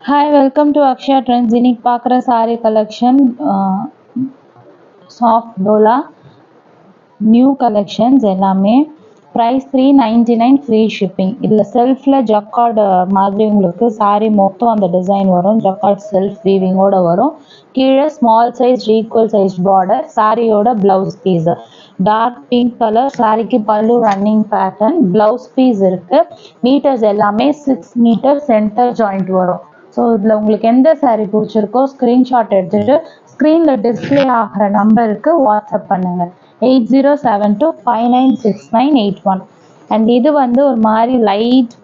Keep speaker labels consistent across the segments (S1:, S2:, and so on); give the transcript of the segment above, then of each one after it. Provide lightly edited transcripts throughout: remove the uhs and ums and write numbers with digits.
S1: Hi, welcome to Akshaya Trends. இன்னைக்கு பார்க்குற saree collection soft dola new collections எல்லாமே price 399 free shipping. இதில் செல்ஃபில் jacquard மாதிரி உங்களுக்கு saree மொத்தம் அந்த டிசைன் வரும். ஜக்கார்ட் செல்ஃப் வீவிங்கோட வரும். கீழே small size equal size border, சாரியோட blouse piece dark pink colour, சாரிக்கு பல்லு ரன்னிங் பேட்டர்ன், பிளவுஸ் பீஸ் இருக்கு. மீட்டர்ஸ் எல்லாமே 6 மீட்டர் சென்டர் ஜாயிண்ட் வரும். ஸோ இதில் உங்களுக்கு எந்த சாரீ பிடிச்சிருக்கோ ஸ்க்ரீன்ஷாட் எடுத்துகிட்டு ஸ்க்ரீனில் டிஸ்பிளே ஆகிற நம்பருக்கு வாட்ஸ்அப் பண்ணுங்கள் 8072596981. அண்ட் இது வந்து ஒரு மாதிரி light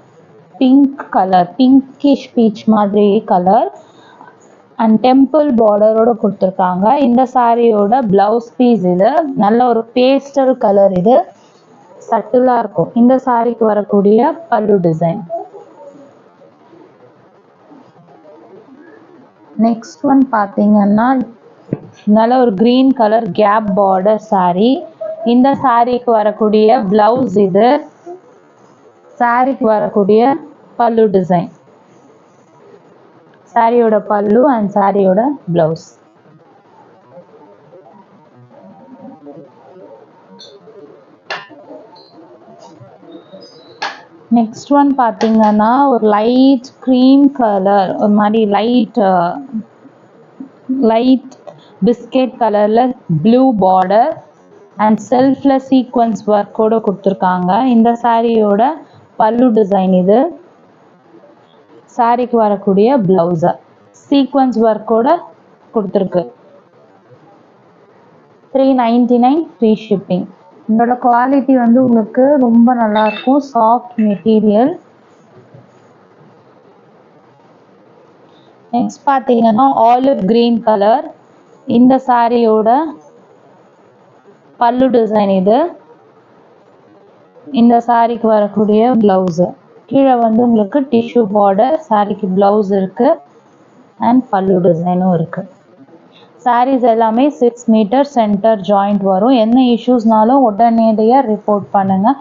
S1: pink colour, pinkish beach மாதிரி கலர் அண்ட் டெம்பிள் பார்டரோட கொடுத்துருக்காங்க. இந்த சாரியோட பிளவுஸ் பீஸ் இது நல்ல ஒரு பேஸ்டல் கலர், இது சட்டிலாக இருக்கும். இந்த சாரிக்கு வரக்கூடிய பல்லு டிசைன். நெக்ஸ்ட் ஒன் பார்த்தீங்கன்னா நல்ல ஒரு green colour cap border sari. இந்த சாரீக்கு வரக்கூடிய பிளவுஸ் இது, சாரீக்கு வரக்கூடிய பல்லு டிசைன், சாரியோட பல்லு அண்ட் சாரியோட பிளவுஸ். நெக்ஸ்ட் ஒன் பார்த்தீங்கன்னா ஒரு லைட் க்ரீம் கலர், ஒரு மாதிரி லைட் பிஸ்கெட் கலரில் ப்ளூ பார்டர் அண்ட் செல்ஃபில் சீக்வன்ஸ் ஒர்க்கோட கொடுத்துருக்காங்க. இந்த சாரியோட பல்லு டிசைன் இது, சாரிக்கு வரக்கூடிய பிளவுஸை சீக்வன்ஸ் ஒர்க்கோட கொடுத்துருக்கு. 399 ஃப்ரீ ஷிப்பிங். இதோட குவாலிட்டி வந்து உங்களுக்கு ரொம்ப நல்லாயிருக்கும், சாஃப்ட் மெட்டீரியல். நெக்ஸ்ட் பார்த்தீங்கன்னா ஆலிவ் கிரீன் கலர், இந்த சாரியோட பல்லு டிசைன் இது, இந்த சாரிக்கு வரக்கூடிய பிளவுஸு. கீழே வந்து உங்களுக்கு டிஷ்யூ பார்டர், சாரிக்கு பிளவுஸ் இருக்கு அண்ட் பல்லு டிசைனும் இருக்கு. சாரீஸ் எல்லாமே 6 மீட்டர் சென்டர் ஜாயிண்ட் வரும். என்ன இஷ்யூஸ்னாலும் உடனடியாக ரிப்போர்ட் பண்ணுங்கள்,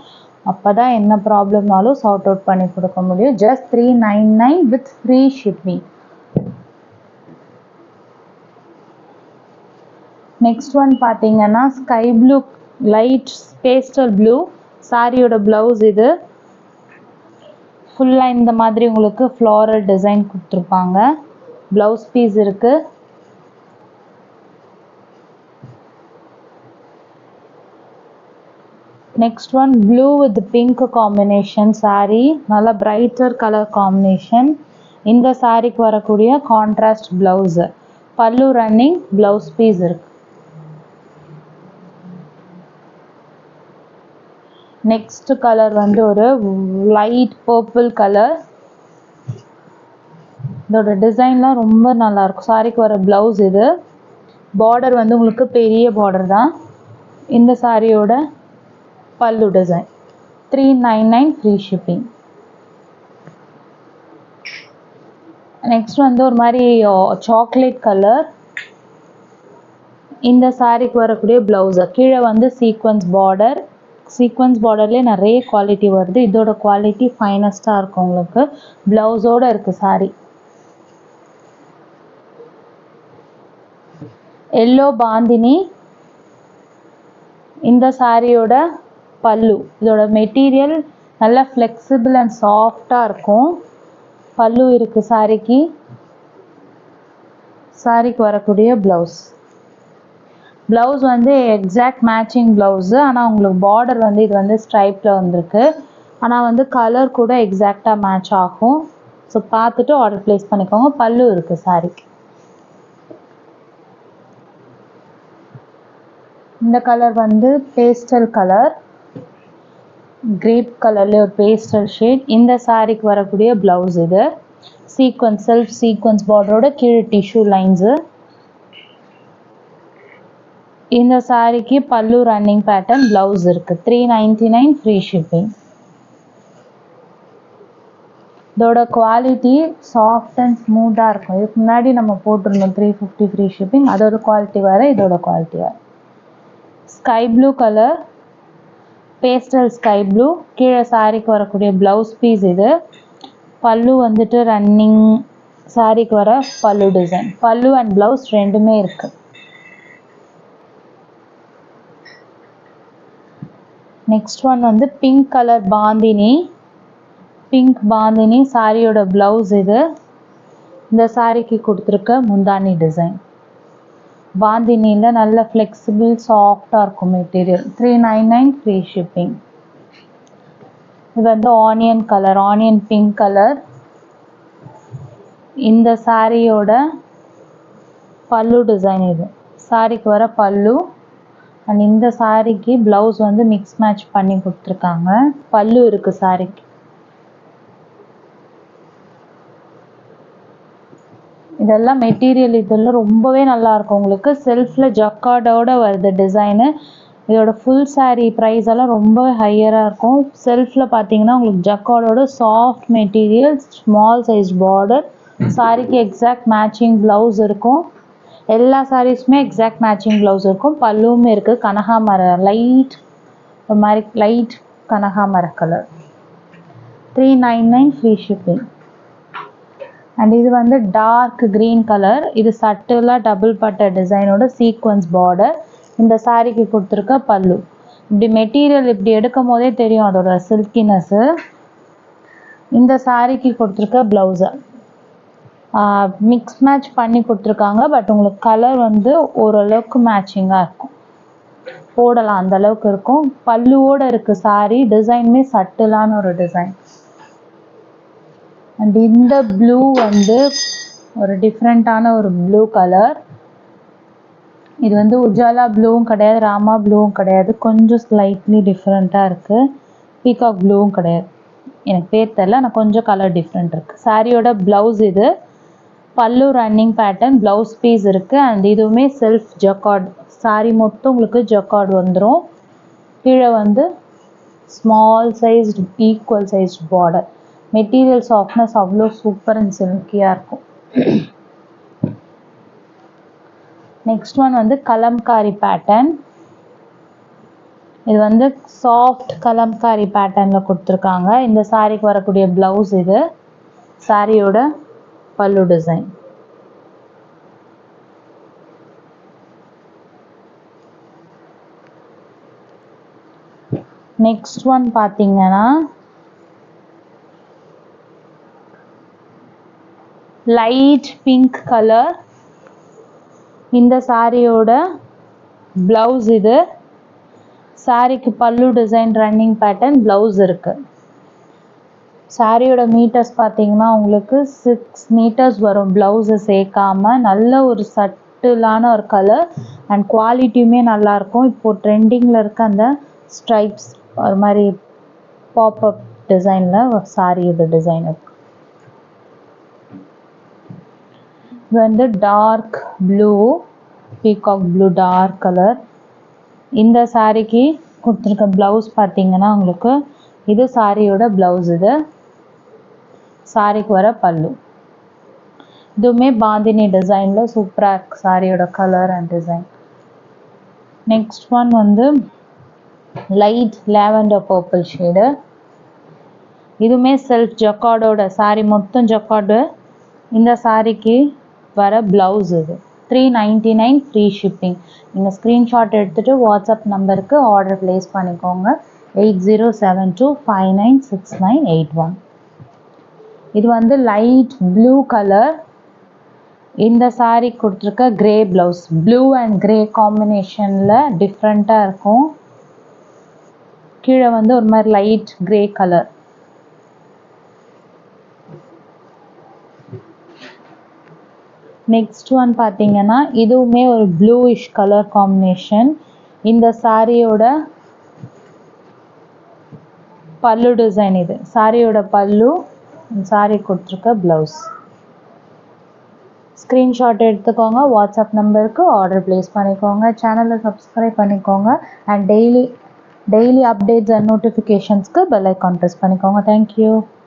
S1: அப்போ தான் என்ன ப்ராப்ளம்னாலும் சார்ட் அவுட் பண்ணி கொடுக்க முடியும். Just 399 with free shipping. Next one பார்த்தீங்கன்னா sky blue, light pastel blue, சாரியோட பிளவுஸ் இது. ஃபுல்லாக இந்த மாதிரி உங்களுக்கு ஃப்ளாரல் டிசைன் கொடுத்துருப்பாங்க. பிளவுஸ் பீஸ் இருக்குது. Next one blue with pink combination sari, நல்லா பிரைட்டர் கலர் காம்பினேஷன். இந்த சாரிக்கு வரக்கூடிய கான்ட்ராஸ்ட் பிளவுஸு, பல்லு ரன்னிங், பிளவுஸ் பீஸ் இருக்கு. நெக்ஸ்ட் கலர் வந்து ஒரு லைட் பர்பிள் கலர். இதோட டிசைன்லாம் ரொம்ப நல்லாயிருக்கும். சாரிக்கு வர பிளவுஸ் இது. பார்டர் வந்து உங்களுக்கு பெரிய பார்டர் தான். இந்த சாரியோட பல்லு டிசைன். 399 free shipping. நெக்ஸ்ட் வந்து ஒரு மாதிரி சாக்லேட் கலர், இந்த சாரிக்கு வரக்கூடிய பிளவுஸு. கீழே வந்து சீக்வன்ஸ் பார்டர், சீக்வன்ஸ் பார்டர்லேயே நிறைய குவாலிட்டி வருது. இதோட குவாலிட்டி ஃபைனஸ்ட்டாக இருக்கும் உங்களுக்கு. பிளவுஸோடு இருக்குது சாரி. எல்லோ பாந்தினி, இந்த சாரியோட பல்லு. இதோட மெட்டீரியல் நல்லா ஃப்ளெக்சிபிள் அண்ட் சாஃப்டாக இருக்கும். பல்லு இருக்குது சாரிக்கு. சாரிக்கு வரக்கூடிய ப்ளவுஸ். ப்ளவுஸ் வந்து எக்ஸாக்ட் மேட்சிங் ப்ளவுஸு, ஆனால் உங்களுக்கு பார்டர் வந்து இது வந்து ஸ்ட்ரைப்பில் வந்திருக்கு. ஆனால் வந்து கலர் கூட எக்ஸாக்டாக மேட்ச் ஆகும். ஸோ பார்த்துட்டு ஆர்டர் ப்ளேஸ் பண்ணிக்கோங்க. பல்லு இருக்குது சாரிக்கு. இந்த கலர் வந்து பேஸ்டல் கலர், கிரேப் கலர்ல ஒரு பேஸ்டல் ஷேட். இந்த சாரிக்கு வரக்கூடிய பிளவுஸ் இது. சீக்வன்ஸ், செல்ஃப் சீக்வன்ஸ் பார்டரோட கீழே டிஷ்யூ லைன்ஸு. இந்த சாரிக்கு பல்லு ரன்னிங் பேட்டர்ன், பிளவுஸ் இருக்குது. 399 ஃப்ரீ ஷிப்பிங். இதோட குவாலிட்டி சாஃப்ட் அண்ட் ஸ்மூத்தாக இருக்கும். இதுக்கு முன்னாடி நம்ம போட்டிருந்தோம் 350 ஃப்ரீ ஷிப்பிங். அதோட குவாலிட்டி வேறு, இதோட குவாலிட்டி வேறு. Sky blue colour, pastel sky blue. கீழே சாரிக்கு வரக்கூடிய பிளவுஸ் பீஸ் இது. பல்லு வந்துட்டு ரன்னிங், சாரிக்கு வர பல்லு டிசைன். பல்லு அண்ட் பிளவுஸ் ரெண்டுமே இருக்கு. நெக்ஸ்ட் ஒன் வந்து pink colour bandhani. Pink bandhani சாரியோட பிளவுஸ் இது. இந்த சாரிக்கு கொடுத்துருக்க முந்தானி டிசைன். பாந்தினியில் நல்ல ஃப்ளெக்சிபிள் சாஃப்டாக இருக்கும் மெட்டீரியல். 399 free shipping. இது வந்து onion colour, onion pink colour. இந்த சாரியோட பல்லு டிசைன் இது. சாரிக்கு வர பல்லு அண்ட் இந்த சாரிக்கு பிளவுஸ் வந்து மிக்ஸ் மேட்ச் பண்ணி கொடுத்துருக்காங்க. பல்லு இருக்கு சாரிக்கு. இதெல்லாம் மெட்டீரியல் இதெல்லாம் ரொம்பவே நல்லா இருக்கும். உங்களுக்கு செல்ஃப்ல ஜக்கார்டோட வருது டிசைனு. இதோட ஃபுல் சாரீ ப்ரைஸ் எல்லாம் ரொம்ப ஹையராக இருக்கும். செல்ஃபில் பார்த்தீங்கன்னா உங்களுக்கு ஜக்கார்டோட soft material, small size border. சாரிக்கு எக்ஸாக்ட் மேட்சிங் ப்ளவுஸ் இருக்கும். எல்லா சாரீஸுமே எக்ஸாக்ட் மேட்சிங் ப்ளவுஸ் இருக்கும். பல்லுமே இருக்குது. கனகாமர லைட், ஒரு மாதிரி லைட் கனகாமர கலர். 399 free shipping. அண்ட் இது வந்து டார்க் க்ரீன் கலர். இது சட்டிலாக டபுள் பட்டை டிசைனோட சீக்வன்ஸ் பார்டர். இந்த சாரிக்கு கொடுத்துருக்க பல்லு. இப்படி மெட்டீரியல் இப்படி எடுக்கும் போதே தெரியும் அதோட சில்கினஸ்ஸு. இந்த சாரிக்கு கொடுத்துருக்க ப்ளவுஸை மிக்ஸ் மேட்ச் பண்ணி கொடுத்துருக்காங்க. பட் உங்களுக்கு கலர் வந்து ஓரளவுக்கு மேட்சிங்காக இருக்கும், போடலாம் அந்த அளவுக்கு இருக்கும். பல்லுவோடு இருக்குது சாரி. டிசைனுமே சட்டிலான ஒரு டிசைன். அண்ட் இந்த ப்ளூ வந்து ஒரு டிஃப்ரெண்ட்டான ஒரு ப்ளூ கலர். இது வந்து உஜாலா ப்ளூவும் கிடையாது, ராமா ப்ளூவும் கிடையாது. கொஞ்சம் ஸ்லைட்லி டிஃப்ரெண்ட்டாக இருக்குது. பீகாக் ப்ளூவும் கிடையாது. எனக்கு பேர் தெரில, ஆனால் கொஞ்சம் கலர் டிஃப்ரெண்ட் இருக்குது. சாரியோட ப்ளவுஸ் இது. பல்லு ரன்னிங் பேட்டர்ன், ப்ளவுஸ் பீஸ் இருக்குது. அண்ட் இதுவுமே செல்ஃப் ஜக்கார்ட். சாரி மொத்தம் உங்களுக்கு ஜக்கார்ட் வந்துடும். கீழே வந்து small sized equal sized border. Material softness அவ்வளோ சூப்பர் அண்ட் சில்கியாக இருக்கும். நெக்ஸ்ட் ஒன் வந்து கலம்காரி பேட்டர்ன். இது வந்து சாஃப்ட் கலம்காரி பேட்டர்னில் கொடுத்துருக்காங்க. இந்த சாரிக்கு வரக்கூடிய ப்ளவுஸ் இது. சாரியோட பல்லு டிசைன். நெக்ஸ்ட் ஒன் பார்த்தீங்கன்னா லைட் பிங்க் கலர். இந்த சாரியோட ப்ளவுஸ் இது. சாரிக்கு பல்லு டிசைன் ரன்னிங் பேட்டர்ன், ப்ளவுஸ் இருக்குது. சாரியோட மீட்டர்ஸ் பார்த்தீங்கன்னா உங்களுக்கு 6 மீட்டர்ஸ் வரும் ப்ளவுஸை சேர்க்காம. நல்ல ஒரு சட்டிலான ஒரு கலர் அண்ட் குவாலிட்டியுமே நல்லாயிருக்கும். இப்போது ட்ரெண்டிங்கில் இருக்க அந்த ஸ்ட்ரைப்ஸ் ஒரு மாதிரி பாப்அப் டிசைனில் சாரியோட டிசைன் இருக்குது. இது வந்து dark blue, peacock blue dark colour. இந்த சாரிக்கு கொடுத்துருக்க ப்ளவுஸ் பார்த்தீங்கன்னா உங்களுக்கு இது சாரியோட ப்ளவுஸ் இது. சாரிக்கு வர பல்லு. இதுவுமே பாந்தினி டிசைனில் சூப்பராக இருக்குது சாரியோட colour and design. Next one வந்து லைட் லேவெண்டர் பர்பிள் ஷேடு. இதுவுமே செல்ஃப் ஜக்கார்டோட சாரி மொத்தம் ஜக்கார்டு. இந்த சாரிக்கு வர ப்ளவுஸ் இது. 399 ஃப்ரீ ஷிப்பிங். நீங்கள் ஸ்க்ரீன்ஷாட் எடுத்துகிட்டு வாட்ஸ்அப் நம்பருக்கு ஆர்டர் ப்ளேஸ் பண்ணிக்கோங்க. 8072596981. இது வந்து லைட் ப்ளூ கலர். இந்த சாரி கொடுத்துருக்க grey blouse. Blue and grey காம்பினேஷனில் டிஃப்ரெண்ட்டாக இருக்கும். கீழே வந்து ஒரு மாதிரி light grey colour. Next one பார்த்தீங்கன்னா இதுவுமே ஒரு ப்ளூயிஷ் கலர் காம்பினேஷன். இந்த சாரியோட பல்லு டிசைன் இது. சாரியோட பல்லு, சாரி கொடுத்துருக்க ப்ளவுஸ். ஸ்க்ரீன்ஷாட் எடுத்துக்கோங்க. வாட்ஸ்அப் நம்பருக்கு ஆர்டர் ப்ளேஸ் பண்ணிக்கோங்க. சேனலை சப்ஸ்கிரைப் பண்ணிக்கோங்க. அண்ட் டெய்லி அப்டேட்ஸ் அண்ட் நோட்டிஃபிகேஷன்ஸ்க்கு பெல் ஐக்கான் ப்ரெஸ் பண்ணிக்கோங்க. தேங்க்யூ.